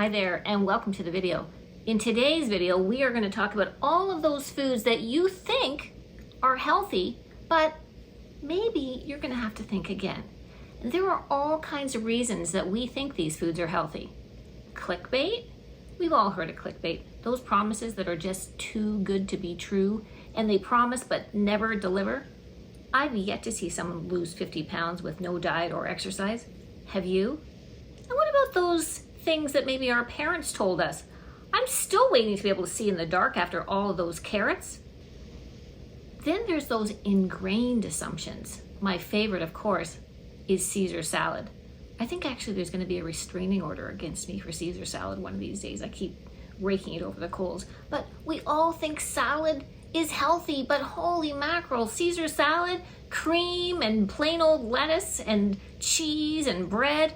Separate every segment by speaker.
Speaker 1: Hi there and welcome to the video. In today's video, we are going to talk about all of those foods that you think are healthy, but maybe you're going to have to think again. There are all kinds of reasons that we think these foods are healthy. Clickbait? We've all heard of clickbait. Those promises that are just too good to be true, and they promise but never deliver. I've yet to see someone lose 50 pounds with no diet or exercise. Have you? And what about those things that maybe our parents told us? I'm still waiting to be able to see in the dark after all of those carrots. Then there's those ingrained assumptions. My favorite, of course, is Caesar salad. I think actually there's going to be a restraining order against me for Caesar salad one of these days. I keep raking it over the coals. But we all think salad is healthy, but holy mackerel, Caesar salad, cream and plain old lettuce and cheese and bread.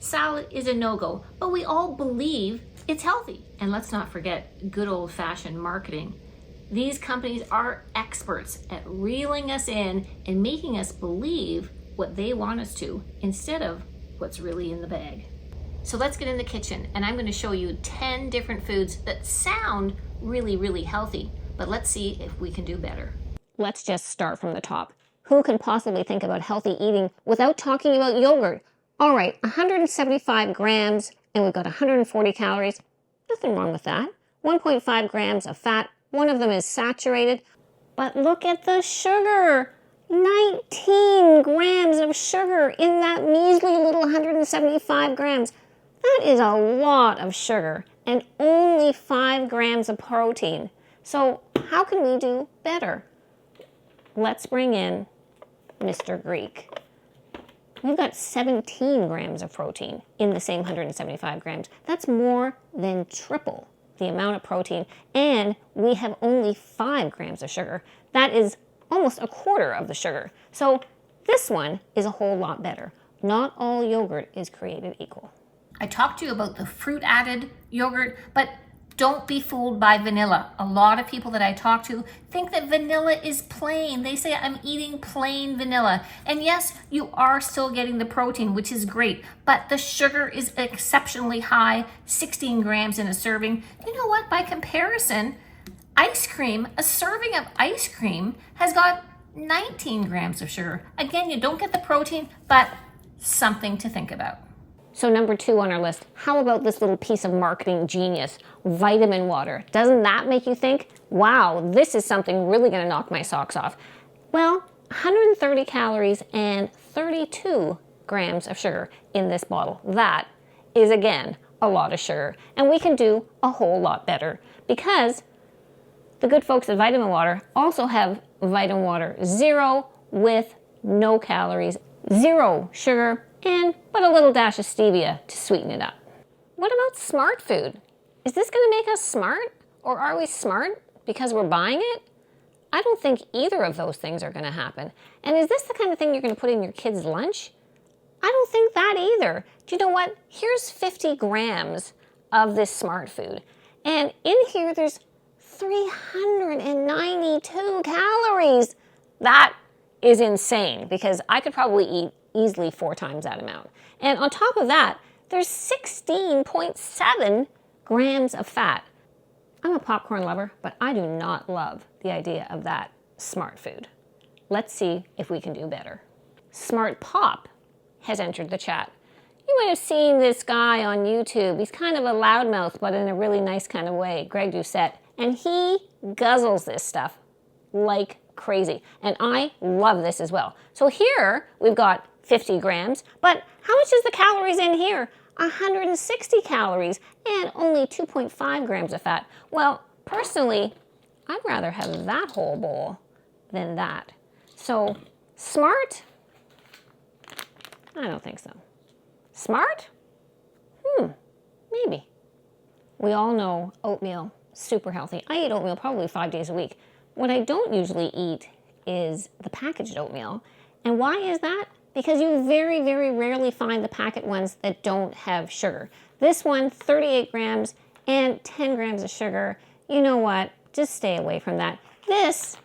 Speaker 1: Salad is a no-go, but we all believe it's healthy. And let's not forget good old-fashioned marketing. These companies are experts at reeling us in and making us believe what they want us to instead of what's really in the bag. So let's get in the kitchen and I'm going to show you 10 different foods that sound really, really healthy, but let's see if we can do better.
Speaker 2: Let's just start from the top. Who can possibly think about healthy eating without talking about yogurt? All right, 175 grams and we've got 140 calories. Nothing wrong with that. 1.5 grams of fat. One of them is saturated. But look at the sugar. 19 grams of sugar in that measly little 175 grams. That is a lot of sugar and only 5 grams of protein. So how can we do better? Let's bring in Mr. Greek. We've got 17 grams of protein in the same 175 grams. That's more than triple the amount of protein, and we have only 5 grams of sugar. That is almost a quarter of the sugar. So this one is a whole lot better. Not all yogurt is created equal.
Speaker 1: I talked to you about the fruit added yogurt, but don't be fooled by vanilla. A lot of people that I talk to think that vanilla is plain. They say, I'm eating plain vanilla. And yes, you are still getting the protein, which is great, but the sugar is exceptionally high, 16 grams in a serving. You know what? By comparison, ice cream, a serving of ice cream has got 19 grams of sugar. Again, you don't get the protein, but something to think about.
Speaker 2: So number 2 on our list, how about this little piece of marketing genius, vitamin water? Doesn't that make you think, wow, this is something really going to knock my socks off? Well, 130 calories and 32 grams of sugar in this bottle. That is, again, a lot of sugar. And we can do a whole lot better because the good folks at Vitamin Water also have Vitamin Water Zero with no calories, 0 sugar, but a little dash of stevia to sweeten it up. What about smart food? Is this going to make us smart? Or are we smart because we're buying it? I don't think either of those things are going to happen. And is this the kind of thing you're going to put in your kid's lunch? I don't think that either. Do you know what? Here's 50 grams of this smart food. And in here, there's 392 calories. That is insane because I could probably eat easily 4 times that amount. And on top of that, there's 16.7 grams of fat. I'm a popcorn lover, but I do not love the idea of that smart food. Let's see if we can do better. Smart Pop has entered the chat. You might have seen this guy on YouTube. He's kind of a loudmouth, but in a really nice kind of way, Greg Doucette. And he guzzles this stuff like crazy. And I love this as well. So here we've got 50 grams, but how much is the calories in here? 160 calories and only 2.5 grams of fat. Well, personally, I'd rather have that whole bowl than that. So, smart? I don't think so. Smart? Maybe. We all know oatmeal, super healthy. I eat oatmeal probably 5 days a week. What I don't usually eat is the packaged oatmeal. And why is that? Because you very, very rarely find the packet ones that don't have sugar. This one, 38 grams and 10 grams of sugar. You know what? Just stay away from that. This,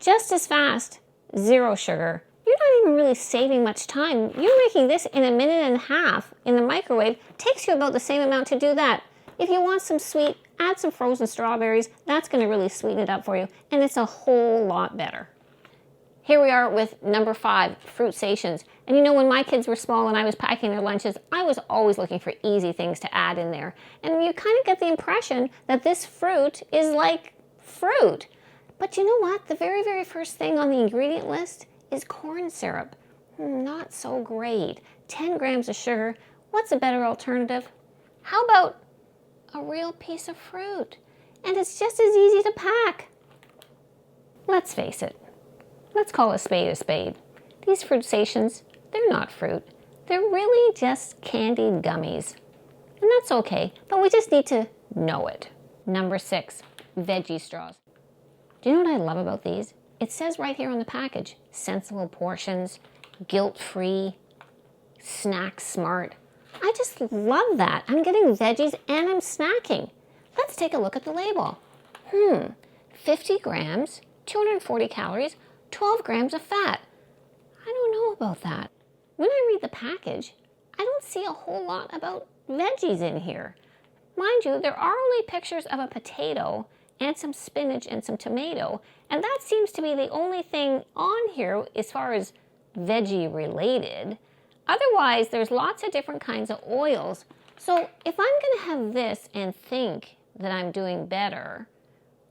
Speaker 2: just as fast, 0 sugar. you're not even really saving much time. You're making this in a minute and a half in the microwave. Takes you about the same amount to do that. If you want some sweet, add some frozen strawberries. That's going to really sweeten it up for you, and it's a whole lot better. Here we are with number 5, fruit stations. And you know, when my kids were small and I was packing their lunches, I was always looking for easy things to add in there. And you kind of get the impression that this fruit is like fruit. But you know what? The very, very first thing on the ingredient list is corn syrup. Not so great. 10 grams of sugar. What's a better alternative? How about a real piece of fruit? And it's just as easy to pack. Let's face it. Let's call a spade a spade. These fruit stations, they're not fruit. They're really just candied gummies. And that's okay, but we just need to know it. Number 6, veggie straws. Do you know what I love about these? It says right here on the package, sensible portions, guilt-free, snack smart. I just love that. I'm getting veggies and I'm snacking. Let's take a look at the label. 50 grams, 240 calories, 12 grams of fat. I don't know about that. When I read the package, I don't see a whole lot about veggies in here. Mind you, there are only pictures of a potato and some spinach and some tomato, and that seems to be the only thing on here as far as veggie related. Otherwise, there's lots of different kinds of oils. So if I'm going to have this and think that I'm doing better,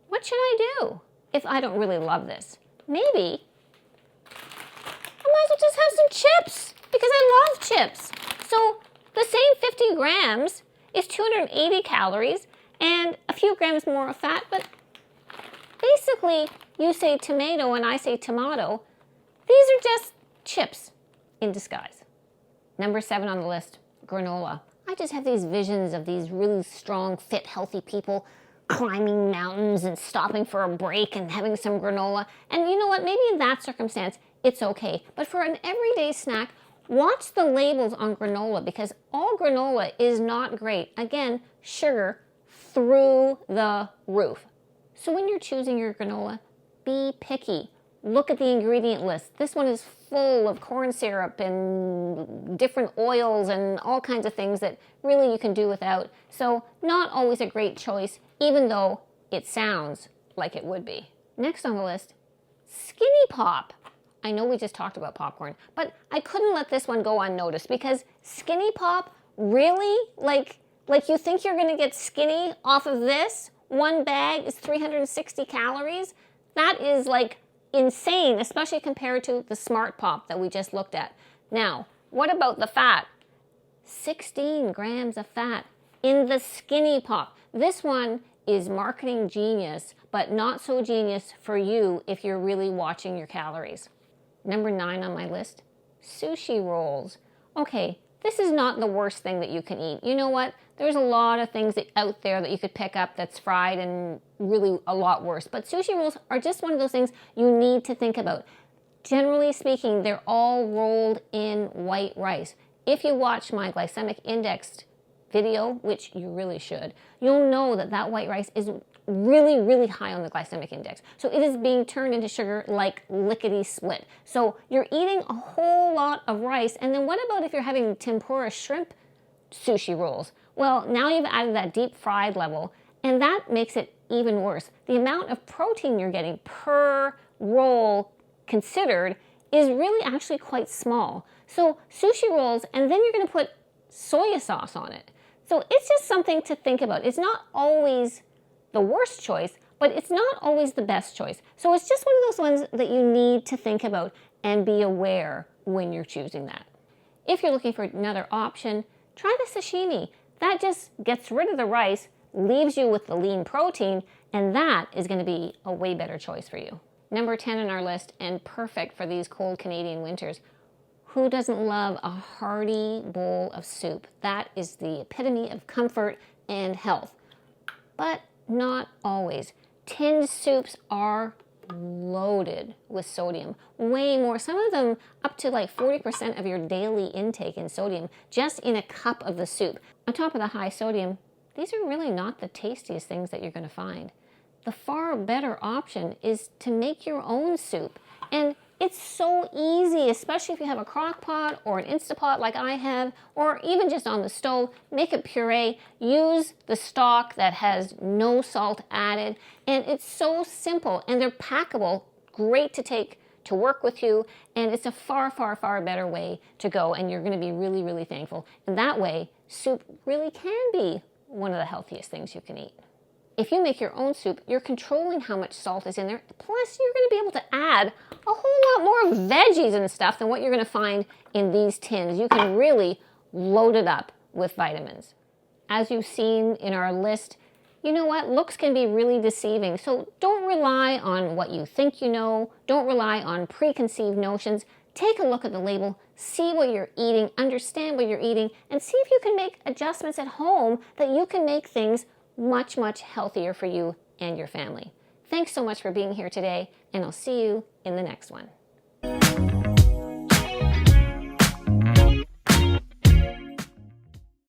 Speaker 2: what should I do if I don't really love this? Maybe I might as well just have some chips because I love chips. So the same 50 grams is 280 calories and a few grams more of fat, but basically you say tomato and I say tomato. These are just chips in disguise. Number 7 on the list, granola. I just have these visions of these really strong, fit, healthy people climbing mountains and stopping for a break and having some granola. And you know what? Maybe in that circumstance, it's okay. But for an everyday snack, watch the labels on granola because all granola is not great. Again, sugar through the roof. So when you're choosing your granola, be picky. Look at the ingredient list. This one is full of corn syrup and different oils and all kinds of things that really you can do without. So not always a great choice, even though it sounds like it would be. Next on the list, Skinny Pop. I know we just talked about popcorn, but I couldn't let this one go unnoticed because Skinny Pop, really? Like you think you're gonna get skinny off of this? One bag is 360 calories? That is like insane, especially compared to the Smart Pop that we just looked at. Now, what about the fat? 16 grams of fat in the Skinny Pop. This one is marketing genius, but not so genius for you if you're really watching your calories. Number 9 on my list, Sushi Rolls. Okay, this is not the worst thing that you can eat. You know what? There's a lot of things out there that you could pick up that's fried and really a lot worse. But sushi rolls are just one of those things you need to think about. Generally speaking, they're all rolled in white rice. If you watch my glycemic index video, which you really should, you'll know that that white rice is really, really high on the glycemic index. So it is being turned into sugar like lickety split. So you're eating a whole lot of rice. And then what about if you're having tempura shrimp sushi rolls? Well, now you've added that deep fried level, and that makes it even worse. The amount of protein you're getting per roll considered is really actually quite small. So sushi rolls, and then you're going to put soy sauce on it. So it's just something to think about. It's not always the worst choice, but it's not always the best choice. So it's just one of those ones that you need to think about and be aware when you're choosing that. If you're looking for another option, try the sashimi. That just gets rid of the rice, leaves you with the lean protein, and that is going to be a way better choice for you. Number 10 on our list, and perfect for these cold Canadian winters. Who doesn't love a hearty bowl of soup? That is the epitome of comfort and health. But not always. Tinned soups are loaded with sodium, way more. Some of them up to like 40% of your daily intake in sodium just in a cup of the soup. On top of the high sodium, these are really not the tastiest things that you're going to find. The far better option is to make your own soup. And It's so easy, especially if you have a crock pot or an Instapot like I have, or even just on the stove. Make a puree. Use the stock that has no salt added. And it's so simple, and they're packable. Great to take to work with you, and it's a far, far, far better way to go, and you're going to be really, really thankful. And that way, soup really can be one of the healthiest things you can eat. If you make your own soup, you're controlling how much salt is in there. Plus, you're going to be able to add a whole lot more veggies and stuff than what you're going to find in these tins. You can really load it up with vitamins. As you've seen in our list, you know what? Looks can be really deceiving. So don't rely on what you think you know. Don't rely on preconceived notions. Take a look at the label, see what you're eating, understand what you're eating, and see if you can make adjustments at home that you can make things much, much healthier for you and your family. Thanks so much for being here today, and I'll see you in the next one.